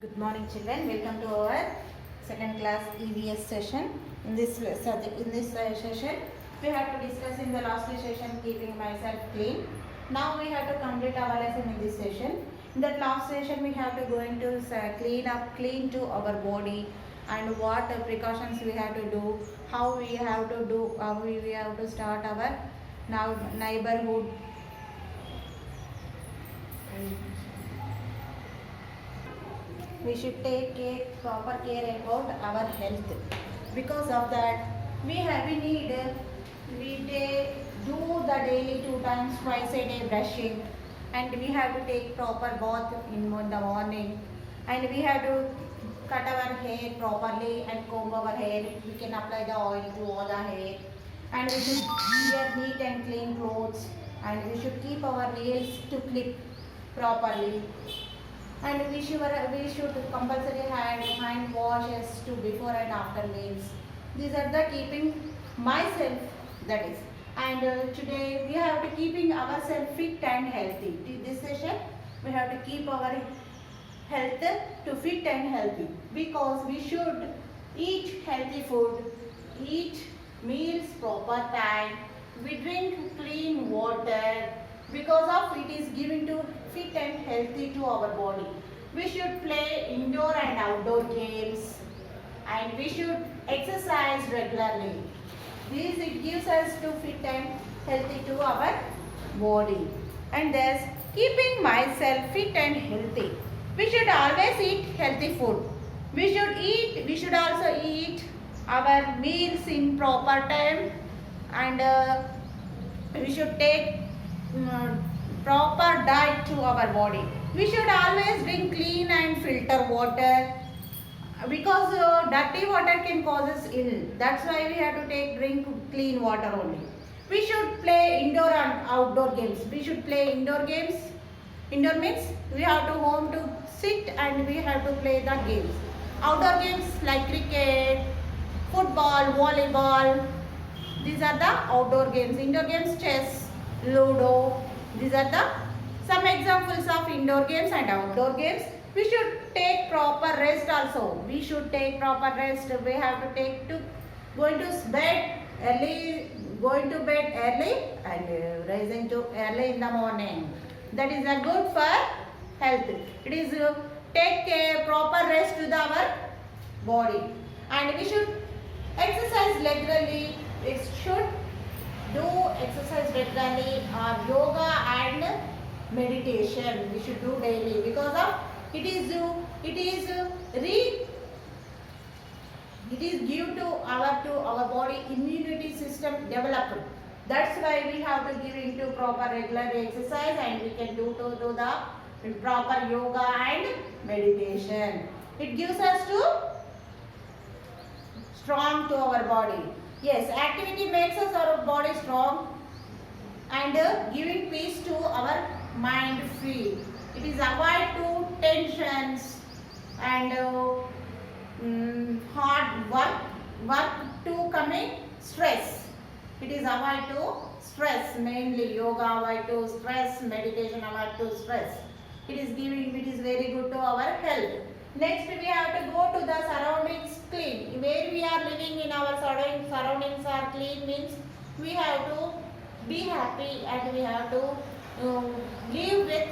Good morning, children. Welcome to our second class EVS session. In this session, we have to discuss in the last session keeping myself clean. Now we have to complete our lesson in this session. In that last session, we have to going to clean to our body, and what precautions we have to do, how we have to do, how we have to start our now neighborhood. We should take proper care about our health. Because of that, do the daily 2 times twice a day brushing, and we have to take proper bath in the morning, and we have to cut our hair properly and comb our hair. We can apply the oil to all the hair, and we should wear neat and clean clothes, and we should keep our nails to clip properly, and we should compulsory hand washes to before and after meals. These are the keeping myself, that is. And today we have to keeping ourselves fit and healthy. In this session we have to keep our health to fit and healthy, because we should eat healthy food, eat meals proper time, we drink clean water, because of it is giving to fit and healthy to our body. We should play indoor and outdoor games, and we should exercise regularly. This it gives us to fit and healthy to our body. And thus, keeping myself fit and healthy, we should always eat healthy food. We should also eat our meals in proper time, and we should take proper diet to our body. We should always drink clean and filter water, because dirty water can cause us ill. That's why we have to drink clean water only. We should play indoor and outdoor games. We should play indoor games. Indoor means we have to home to sit and we have to play the games. Outdoor games like cricket, football, volleyball. These are the outdoor games. Indoor games, chess, Ludo. These are the some examples of indoor games and outdoor games. We should take proper rest also. We should take proper rest. We have to going to bed early and rising to early in the morning. That is a good for health. It is take a proper rest to our body, and we should exercise regularly. It should do exercise regularly, or yoga and meditation we should do daily, because of it is give to our body immunity system developed. That's why we have to give into proper regular exercise, and we can do the proper yoga and meditation. It gives us to strong to our body. Yes, activity makes us our body strong, and giving peace to our mind free. It is avoid to tensions and hard work to coming stress. It is avoid to stress, mainly yoga avoid to stress, meditation avoid to stress. It is very good to our health. Next we have to go to the surroundings clean. Where we are living in our surroundings are clean means we have to be happy, and we have to live with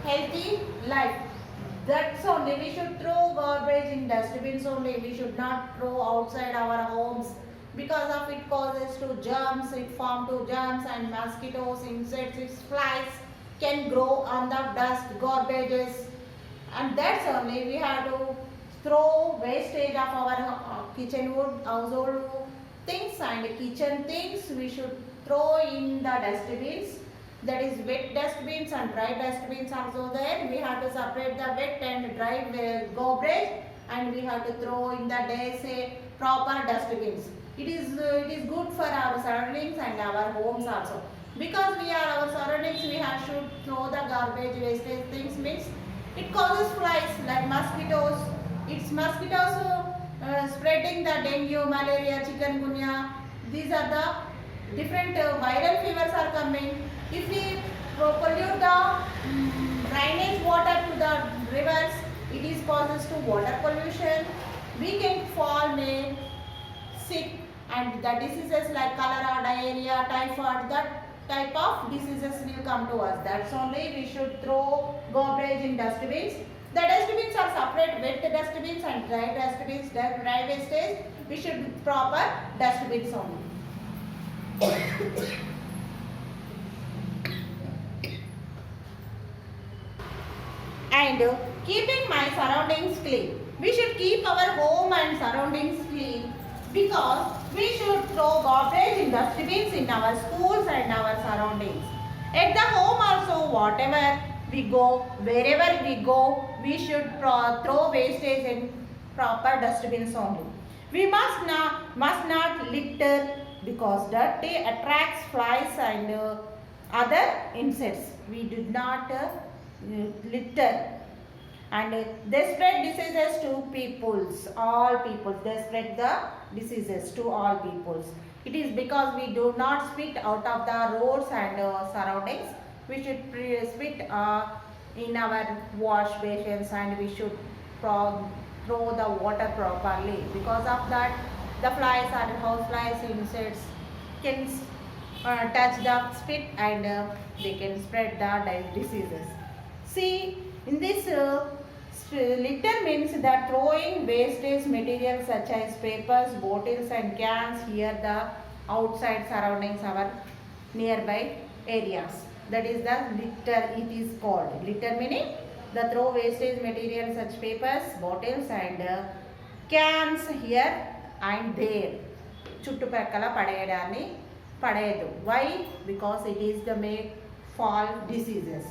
healthy life. That's only. We should throw garbage in dustbins only. We should not throw outside our homes, because of it causes to germs. It form to germs, and mosquitoes, insects, flies can grow on the dust garbages. And that's only. We have to throw wastage of our kitchen wood, household things and kitchen things. We should throw in the dustbins. That is wet dustbins and dry dustbins also there. We have to separate the wet and dry garbage, and we have to throw in the proper dustbins. It is good for our surroundings and our homes also. Because we are our surroundings, we have should throw the garbage wastage things means it causes flies like mosquitoes. It's mosquitoes spreading the dengue, malaria, chikungunya. These are the different viral fevers are coming. If we pollute the drainage water to the rivers, it is causes to water pollution. We can fall sick, and the diseases like cholera, diarrhea, typhoid, that type of diseases will come to us. That's only we should throw garbage in dustbins. The dustbins are separate, wet dustbins and dry dustbins, dry wastage. We should proper dustbins only. And keeping my surroundings clean. We should keep our home and surroundings clean because we should throw garbage in dustbins in our schools and our surroundings. At the home also, whatever we go, wherever we go, we should throw wastage in proper dustbins only. We must not litter because dirty attracts flies and other insects. We did not litter, and they spread diseases to peoples, all peoples. They spread the diseases to all peoples. It is because we do not spit out of the roads and surroundings. We should spit in our wash basins, and we should throw the water properly. Because of that, the flies and house flies, insects can touch the spit and they can spread the diseases. See, in this litter means that throwing wastage materials such as papers, bottles and cans here the outside surroundings our nearby areas. That is the litter, it is called. Litter meaning the throw wastage materials such papers, bottles and cans here and there. Chuttupakkala padayadu. Why? Because it is the make fall diseases.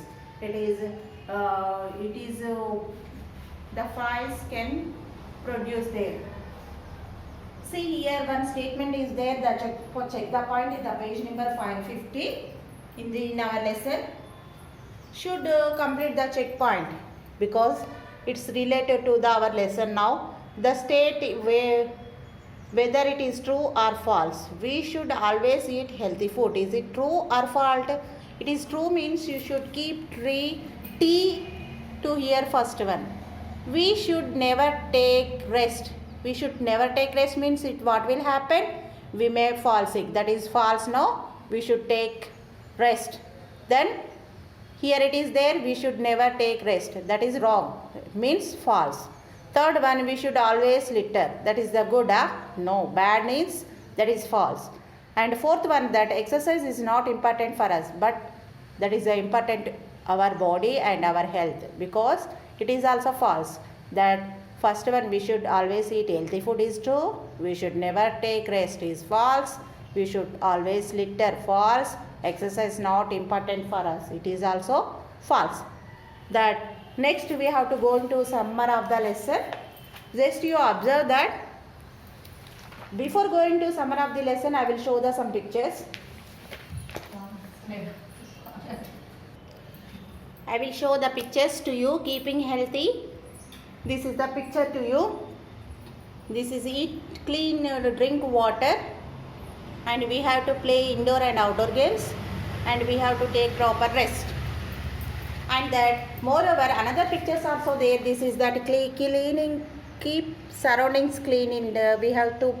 The flies can produce there. See here one statement is there. Check the point in the page number 550 in our lesson. Should complete the checkpoint because it's related to our lesson now. The state whether it is true or false. We should always eat healthy food. Is it true or false? It is true means you should keep tea to here first one. We should never take rest. We should never take rest means what will happen? We may fall sick. That is false. No, we should take rest. Then here it is there, we should never take rest. That is wrong. Means false. Third one, we should always litter. That is the good. No, bad means that is false. And fourth one, that exercise is not important for us, but that is important our body and our health, because it is also false. That first one, we should always eat healthy food is true. We should never take rest is false. We should always litter, false. Exercise not important for us, it is also false. That next we have to go into summary of the lesson. Just you observe that before going to summary of the lesson, I will show some pictures. I will show the pictures to you. Keeping healthy. This is the picture to you. This is eat clean, drink water, and we have to play indoor and outdoor games, and we have to take proper rest. And that moreover another pictures also there. This is that cleaning, keep surroundings clean. We have to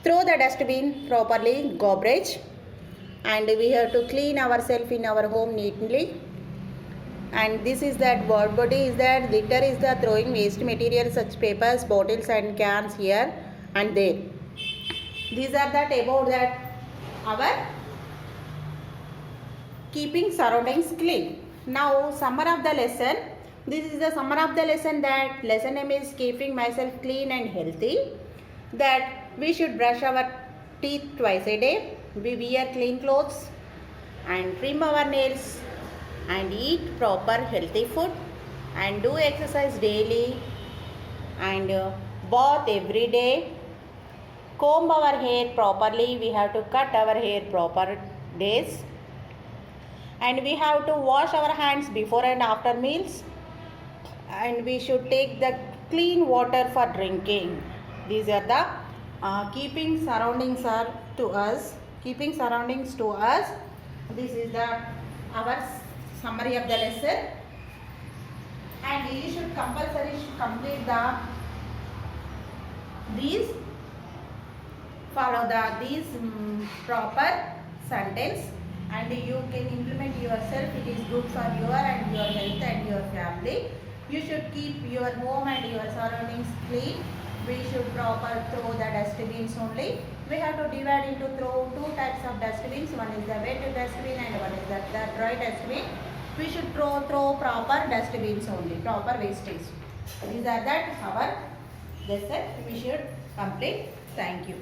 throw the dustbin properly, garbage, and we have to clean ourselves in our home neatly. And this is that word body is that litter is the throwing waste materials such papers, bottles and cans here and there. These are that about that our keeping surroundings clean. Now summary of the lesson. This is the summary of the lesson. That lesson name is keeping myself clean and healthy. That we should brush our teeth twice a day. We wear clean clothes and trim our nails and eat proper healthy food and do exercise daily and bath every day. Comb our hair properly. We have to cut our hair proper days. And we have to wash our hands before and after meals. And we should take the clean water for drinking. These are the keeping surroundings are to us. Keeping surroundings to us. This is our summary of the lesson. and you should compulsory complete these follow these proper sentence, and you can implement yourself. It is good for your and your health and your family. You should keep your home and your surroundings clean. We should proper throw the dustbins only. We have to divide into throw two types of dustbins. One is the wet dustbin and one is the dry dustbin. We should throw proper dustbins only, proper wastage. These are that our lesson we should complete. Thank you.